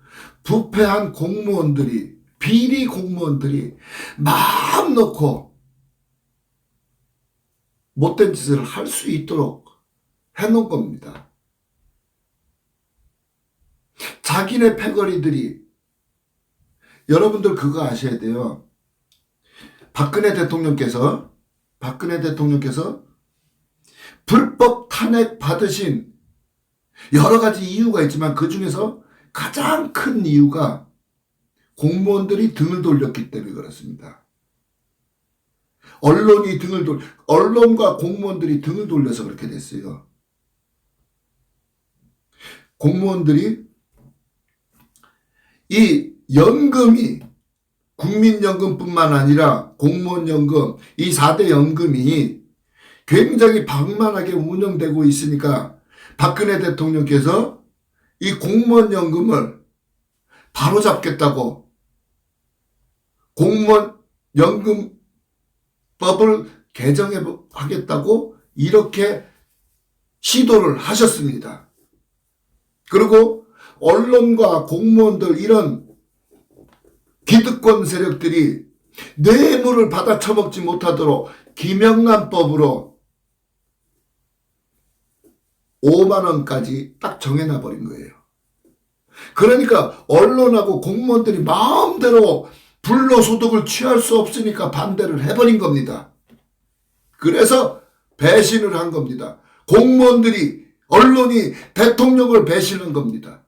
부패한 공무원들이, 비리 공무원들이 마음 놓고 못된 짓을 할 수 있도록 해놓은 겁니다. 자기네 패거리들이, 여러분들 그거 아셔야 돼요. 박근혜 대통령께서 불법 탄핵 받으신 여러 가지 이유가 있지만 그 중에서 가장 큰 이유가 공무원들이 등을 돌렸기 때문에 그렇습니다. 언론과 공무원들이 등을 돌려서 그렇게 됐어요. 공무원들이 이 연금이 국민연금뿐만 아니라 공무원연금, 이 4대 연금이 굉장히 방만하게 운영되고 있으니까 박근혜 대통령께서 이 공무원연금을 바로잡겠다고 공무원연금법을 개정하겠다고 이렇게 시도를 하셨습니다. 그리고 언론과 공무원들, 이런 기득권 세력들이 뇌물을 받아 처먹지 못하도록 김영란법으로 5만 원까지 딱 정해놔 버린 거예요. 그러니까 언론하고 공무원들이 마음대로 불로소득을 취할 수 없으니까 반대를 해버린 겁니다. 그래서 배신을 한 겁니다. 공무원들이, 언론이 대통령을 배신한 겁니다.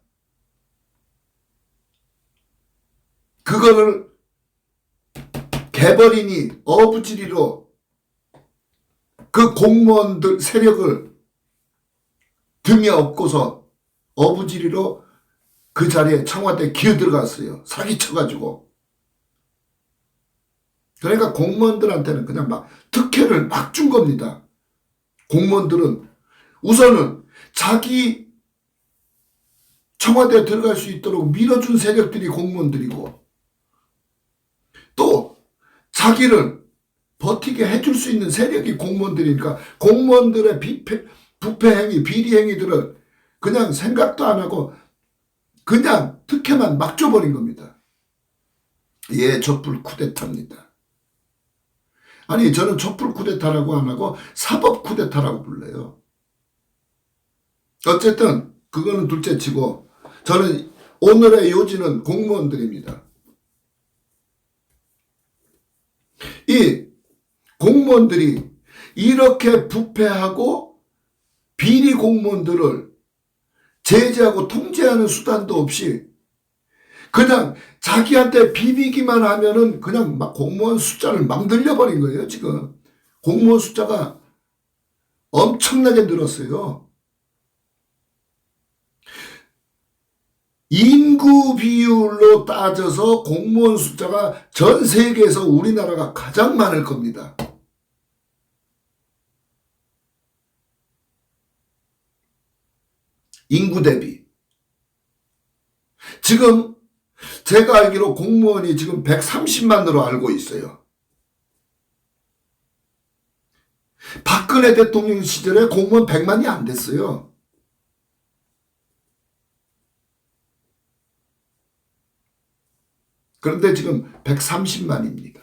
그거를 개벌인이 어부지리로 그 공무원들 세력을 등에 업고서 어부지리로 그 자리에 청와대에 기어들어갔어요. 사기쳐가지고. 그러니까 공무원들한테는 그냥 막 특혜를 막 준 겁니다. 공무원들은 우선은 자기 청와대에 들어갈 수 있도록 밀어준 세력들이 공무원들이고, 또 자기를 버티게 해줄 수 있는 세력이 공무원들이니까 공무원들의 부패 행위, 비리 행위들을 그냥 생각도 안 하고 그냥 특혜만 막 줘버린 겁니다. 예, 촛불 쿠데타입니다. 아니, 저는 촛불 쿠데타라고 안 하고 사법 쿠데타라고 불러요. 어쨌든 그거는 둘째치고 저는 오늘의 요지는 공무원들입니다. 이 공무원들이 이렇게 부패하고 비리 공무원들을 제재하고 통제하는 수단도 없이 그냥 자기한테 비비기만 하면은 그냥 막 공무원 숫자를 막 늘려버린 거예요, 지금. 공무원 숫자가 엄청나게 늘었어요. 인구 비율로 따져서 공무원 숫자가 전 세계에서 우리나라가 가장 많을 겁니다. 인구 대비. 지금 제가 알기로 공무원이 지금 130만으로 알고 있어요. 박근혜 대통령 시절에 공무원 100만이 안 됐어요. 그런데 지금 130만입니다.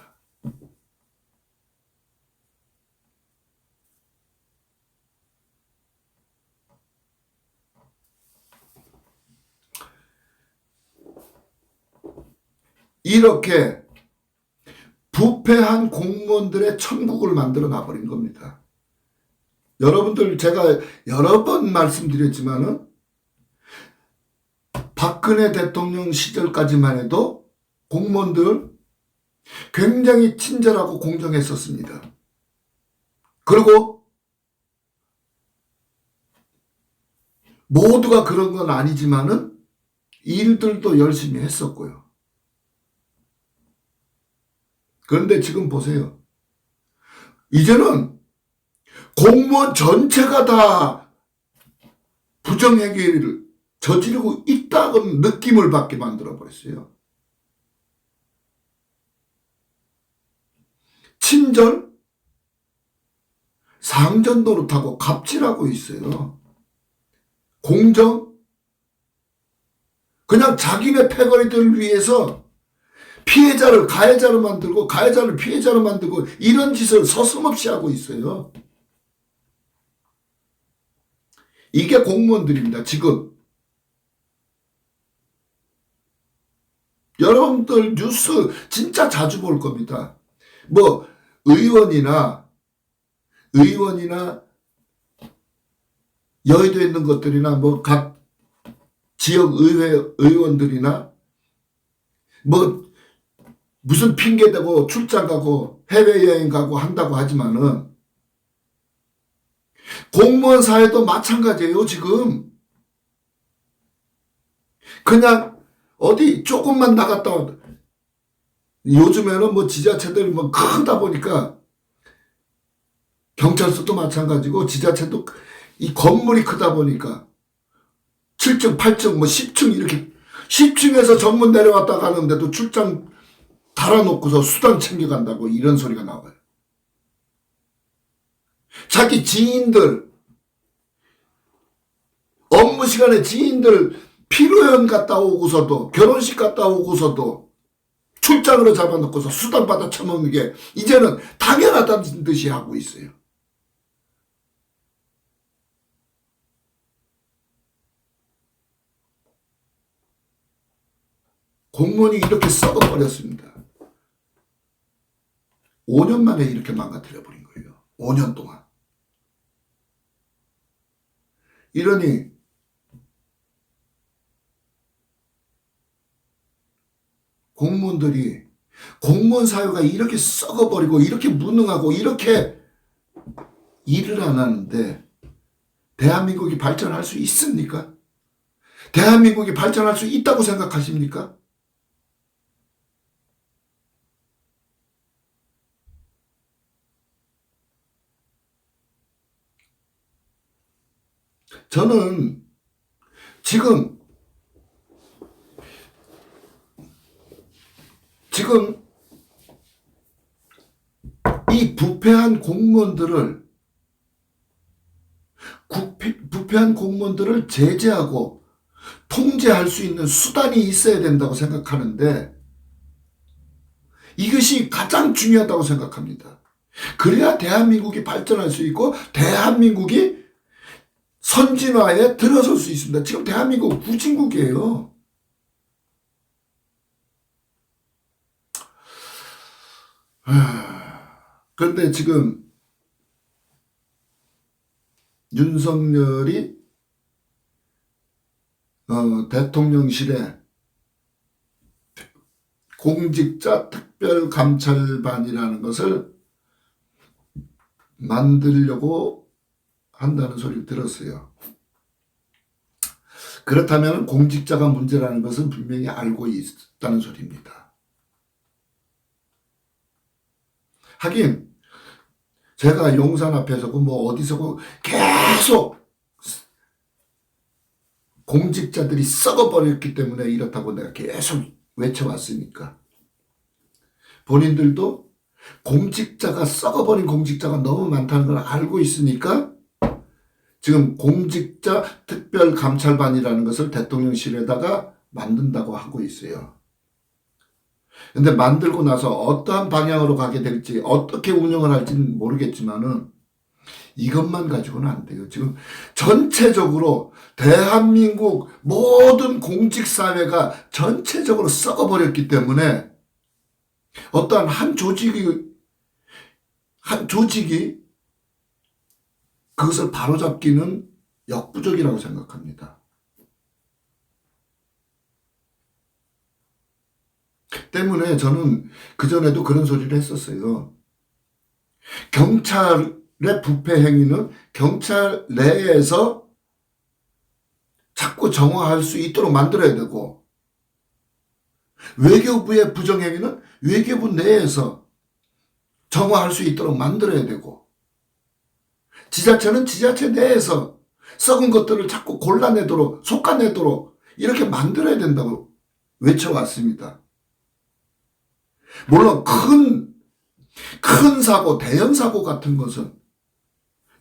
이렇게 부패한 공무원들의 천국을 만들어 놔버린 겁니다. 여러분들, 제가 여러 번 말씀드렸지만은 박근혜 대통령 시절까지만 해도 공무원들 굉장히 친절하고 공정했었습니다. 그리고 모두가 그런 건 아니지만은 일들도 열심히 했었고요. 그런데 지금 보세요. 이제는 공무원 전체가 다 부정행위를 저지르고 있다는 느낌을 받게 만들어버렸어요. 친절, 상전 노릇하고 갑질하고 있어요. 공정, 그냥 자기네 패거리들을 위해서 피해자를 가해자로 만들고 가해자를 피해자로 만들고 이런 짓을 서슴없이 하고 있어요. 이게 공무원들입니다, 지금. 여러분들 뉴스 진짜 자주 볼 겁니다. 뭐 의원이나 여의도에 있는 것들이나 뭐 각 지역 의회 의원들이나 뭐 무슨 핑계 대고 출장 가고 해외여행 가고 한다고 하지만은 공무원 사회도 마찬가지예요, 지금. 그냥 어디 조금만 나갔다 와. 요즘에는 뭐 지자체들 뭐 크다 보니까 경찰서도 마찬가지고 지자체도 이 건물이 크다 보니까 7층, 8층, 뭐 10층 이렇게 10층에서 정문 내려왔다 가는데도 출장 달아놓고서 수당 챙겨간다고 이런 소리가 나와요. 자기 지인들, 업무 시간에 지인들 피로연 갔다 오고서도 결혼식 갔다 오고서도 출장으로 잡아놓고서 수당 받아 처먹는 게 이제는 당연하다는 듯이 하고 있어요. 공무원이 이렇게 썩어버렸습니다. 5년 만에 이렇게 망가뜨려버린 거예요. 5년 동안. 이러니 공무원들이 공무원 사회가 이렇게 썩어버리고 이렇게 무능하고 이렇게 일을 안 하는데 대한민국이 발전할 수 있습니까? 대한민국이 발전할 수 있다고 생각하십니까? 저는 지금 이 부패한 공무원들을 제재하고 통제할 수 있는 수단이 있어야 된다고 생각하는데 이것이 가장 중요하다고 생각합니다. 그래야 대한민국이 발전할 수 있고 대한민국이 선진화에 들어설 수 있습니다. 지금 대한민국 후진국이에요. 그런데 지금 윤석열이 대통령실에 공직자 특별감찰반이라는 것을 만들려고 한다는 소리를 들었어요. 그렇다면 공직자가 문제라는 것은 분명히 알고 있다는 소리입니다. 하긴 제가 용산 앞에서고 뭐 어디서고 계속 공직자들이 썩어버렸기 때문에 이렇다고 내가 계속 외쳐왔으니까 본인들도 공직자가 썩어버린 공직자가 너무 많다는 걸 알고 있으니까 지금 공직자 특별감찰반이라는 것을 대통령실에다가 만든다고 하고 있어요. 근데 만들고 나서 어떠한 방향으로 가게 될지 어떻게 운영을 할지는 모르겠지만은 이것만 가지고는 안 돼요. 지금 전체적으로 대한민국 모든 공직사회가 전체적으로 썩어버렸기 때문에 어떠한 한 조직이 그것을 바로잡기는 역부족이라고 생각합니다. 때문에 저는 그전에도 그런 소리를 했었어요. 경찰의 부패 행위는 경찰 내에서 자꾸 정화할 수 있도록 만들어야 되고 외교부의 부정행위는 외교부 내에서 정화할 수 있도록 만들어야 되고 지자체는 지자체 내에서 썩은 것들을 자꾸 골라내도록 솎아내도록 이렇게 만들어야 된다고 외쳐왔습니다. 물론 큰 사고, 대형 사고 같은 것은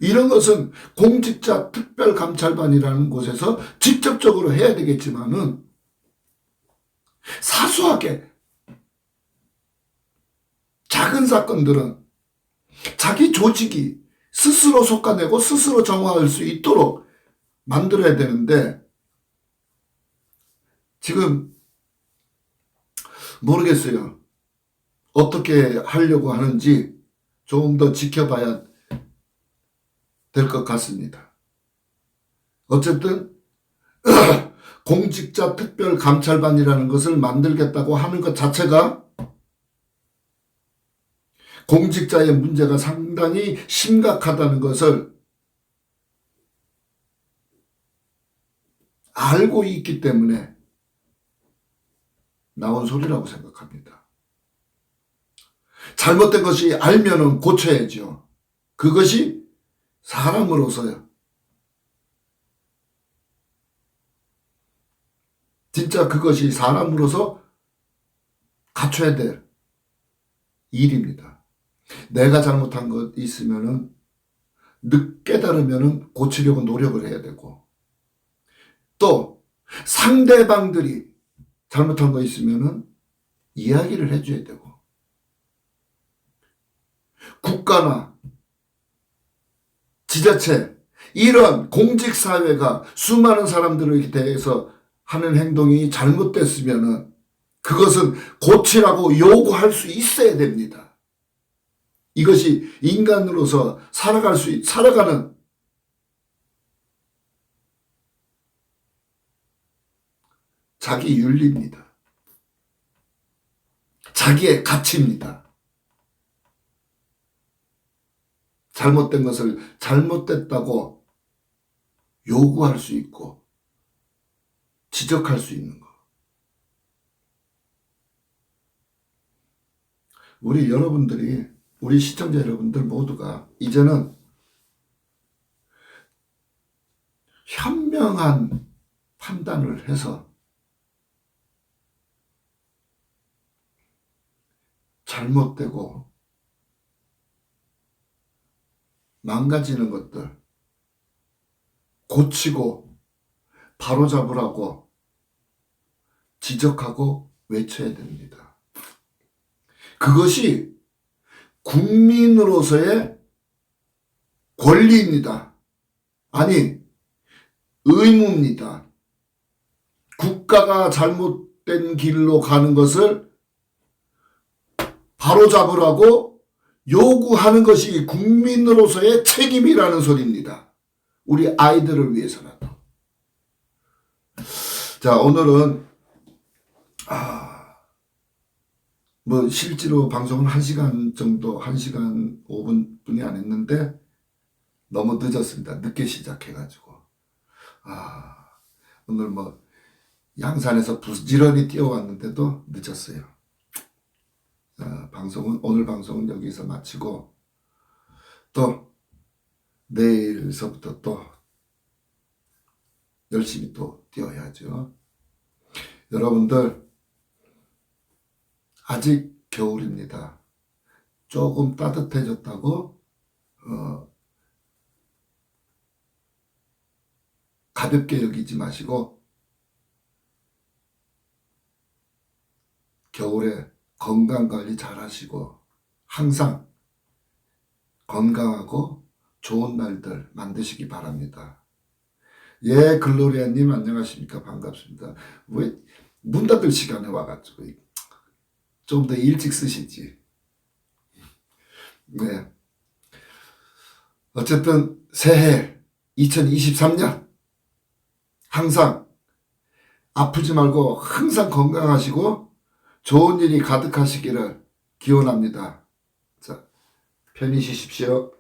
이런 것은 공직자 특별감찰반이라는 곳에서 직접적으로 해야 되겠지만은 사소하게 작은 사건들은 자기 조직이 스스로 솎아내고 스스로 정화할 수 있도록 만들어야 되는데 지금 모르겠어요. 어떻게 하려고 하는지 조금 더 지켜봐야 될 것 같습니다. 어쨌든 공직자 특별감찰반이라는 것을 만들겠다고 하는 것 자체가 공직자의 문제가 상당히 심각하다는 것을 알고 있기 때문에 나온 소리라고 생각합니다. 잘못된 것이 알면은 고쳐야죠. 그것이 사람으로서요. 진짜 그것이 사람으로서 갖춰야 될 일입니다. 내가 잘못한 것 있으면은 깨달으면은 고치려고 노력을 해야 되고 또 상대방들이 잘못한 거 있으면은 이야기를 해줘야 되고 국가나 지자체 이런 공직사회가 수많은 사람들에 대해서 하는 행동이 잘못됐으면은 그것은 고치라고 요구할 수 있어야 됩니다. 이것이 인간으로서 살아가는 자기 윤리입니다. 자기의 가치입니다. 잘못된 것을 잘못됐다고 요구할 수 있고 지적할 수 있는 것. 우리 시청자 여러분들 모두가 이제는 현명한 판단을 해서 잘못되고 망가지는 것들 고치고 바로잡으라고 지적하고 외쳐야 됩니다. 그것이 국민으로서의 권리입니다. 아니, 의무입니다. 국가가 잘못된 길로 가는 것을 바로잡으라고 요구하는 것이 국민으로서의 책임이라는 소리입니다. 우리 아이들을 위해서라도. 자, 오늘은 뭐 실제로 방송은 1시간 정도, 1시간 5분뿐이 안 했는데 너무 늦었습니다. 늦게 시작해가지고. 오늘 뭐 양산에서 부지런히 뛰어왔는데도 늦었어요. 오늘 방송은 여기서 마치고 또 내일서부터 또 열심히 또 뛰어야죠. 여러분들 아직 겨울입니다. 조금 따뜻해졌다고 가볍게 여기지 마시고 겨울에 건강관리 잘 하시고 항상 건강하고 좋은 날들 만드시기 바랍니다. 예, 글로리아님 안녕하십니까? 반갑습니다. 왜 문 닫을 시간에 와가지고 좀 더 일찍 쓰시지. 네. 어쨌든 새해 2023년 항상 아프지 말고 항상 건강하시고 좋은 일이 가득하시기를 기원합니다. 자, 편히 쉬십시오.